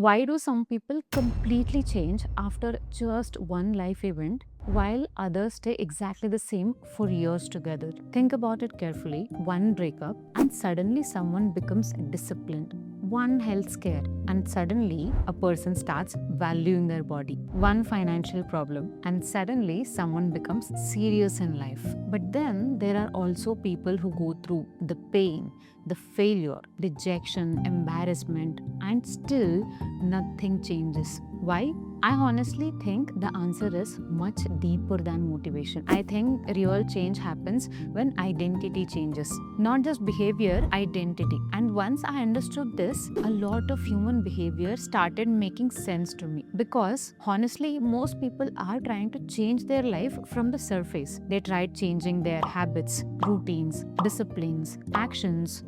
Why do some people completely change after just one life event while others stay exactly the same for years together? Think about it carefully. One breakup, and suddenly someone becomes disciplined. One health scare, and suddenly a person starts valuing their body. One financial problem, and suddenly someone becomes serious in life. But then there are also people who go through the pain, the failure, rejection, embarrassment, and still nothing changes. Why? I honestly think the answer is much deeper than motivation. I think real change happens when identity changes, not just behavior, identity. And once I understood this, a lot of human behavior started making sense to me. Because honestly, most people are trying to change their life from the surface. They tried changing their habits, routines, disciplines, actions,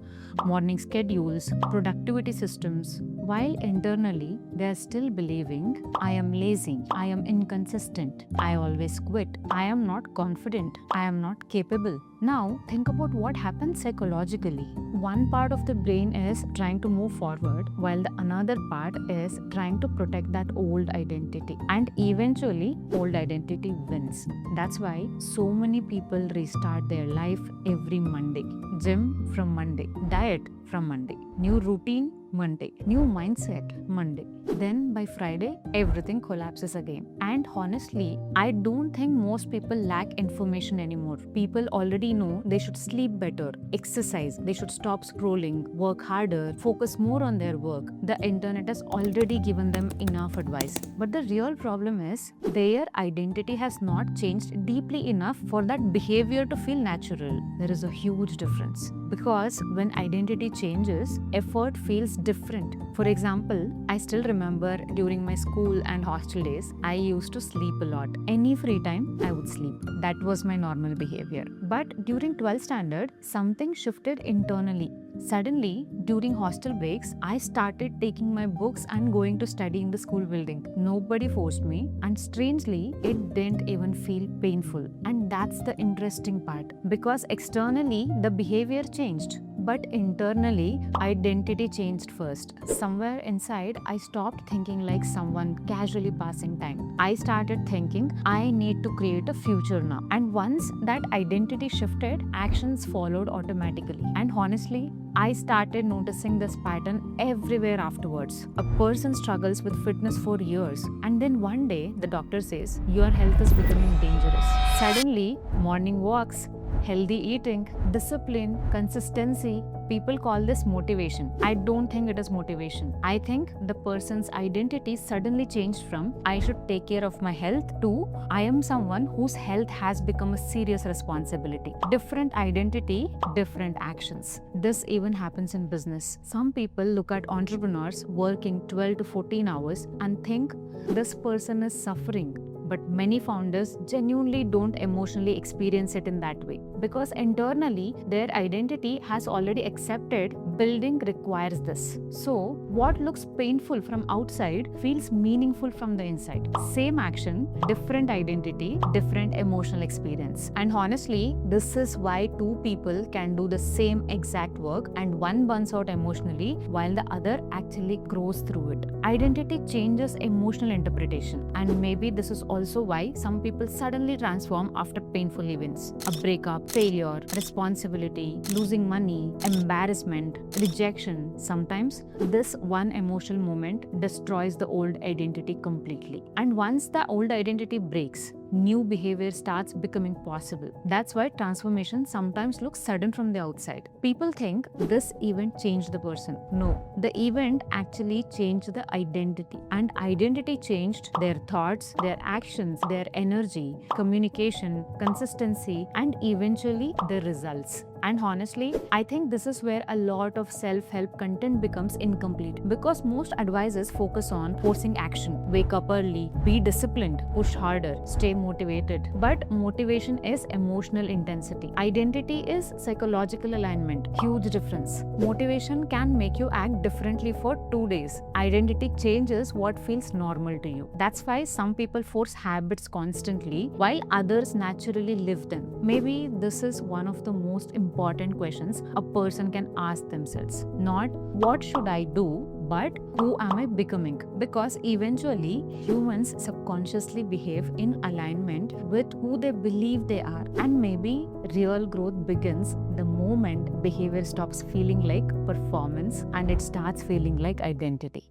morning schedules, productivity systems, while internally they are still believing, I am lazy, I am inconsistent, I always quit, I am not confident, I am not capable. Now, think about what happens psychologically. One part of the brain is trying to move forward, while the another part is trying to protect that old identity. And eventually, old identity wins. That's why so many people restart their life every Monday. Gym from Monday, diet from Monday, new routine Monday, new mindset Monday. Then by Friday, everything collapses again. And honestly, I don't think most people lack information anymore. People already know they should sleep better, exercise, they should stop scrolling, work harder, focus more on their work. The internet has already given them enough advice. But the real problem is their identity has not changed deeply enough for that behavior to feel natural. There is a huge difference. Because when identity changes, effort feels different. For example, I still remember during my school and hostel days, I used to sleep a lot. Any free time, I would sleep. That was my normal behavior. But during 12th standard, something shifted internally. Suddenly, during hostel breaks, I started taking my books and going to study in the school building. Nobody forced me, and strangely, it didn't even feel painful. And that's the interesting part because externally, the behavior changed. But internally, identity changed first. Somewhere inside, I stopped thinking like someone casually passing time. I started thinking, I need to create a future now. And once that identity shifted, actions followed automatically. And honestly, I started noticing this pattern everywhere afterwards. A person struggles with fitness for years, and then one day the doctor says, your health is becoming dangerous. Suddenly, morning walks, healthy eating, discipline, consistency. People call this motivation. I don't think it is motivation. I think the person's identity suddenly changed from I should take care of my health to I am someone whose health has become a serious responsibility. Different identity, different actions. This even happens in business. Some people look at entrepreneurs working 12 to 14 hours and think this person is suffering. But many founders genuinely don't emotionally experience it in that way because internally their identity has already accepted building requires this. So, what looks painful from outside feels meaningful from the inside. Same action, different identity, different emotional experience. And honestly, this is why two people can do the same exact work and one burns out emotionally while the other actually grows through it. Identity changes emotional interpretation, and maybe this is also why some people suddenly transform after painful events. A breakup, failure, responsibility, losing money, embarrassment, rejection. Sometimes this one emotional moment destroys the old identity completely. And once the old identity breaks, new behavior starts becoming possible. That's why transformation sometimes looks sudden from the outside. People think this event changed the person. No, the event actually changed the identity. And identity changed their thoughts, their actions, their energy, communication, consistency, and eventually their results. And honestly, I think this is where a lot of self-help content becomes incomplete because most advisors focus on forcing action, wake up early, be disciplined, push harder, stay motivated. But motivation is emotional intensity. Identity is psychological alignment. Huge difference. Motivation can make you act differently for 2 days. Identity changes what feels normal to you. That's why some people force habits constantly while others naturally live them. Maybe this is one of the most important questions a person can ask themselves. Not what should I do, but who am I becoming? Because eventually humans subconsciously behave in alignment with who they believe they are. And maybe real growth begins the moment behavior stops feeling like performance and it starts feeling like identity.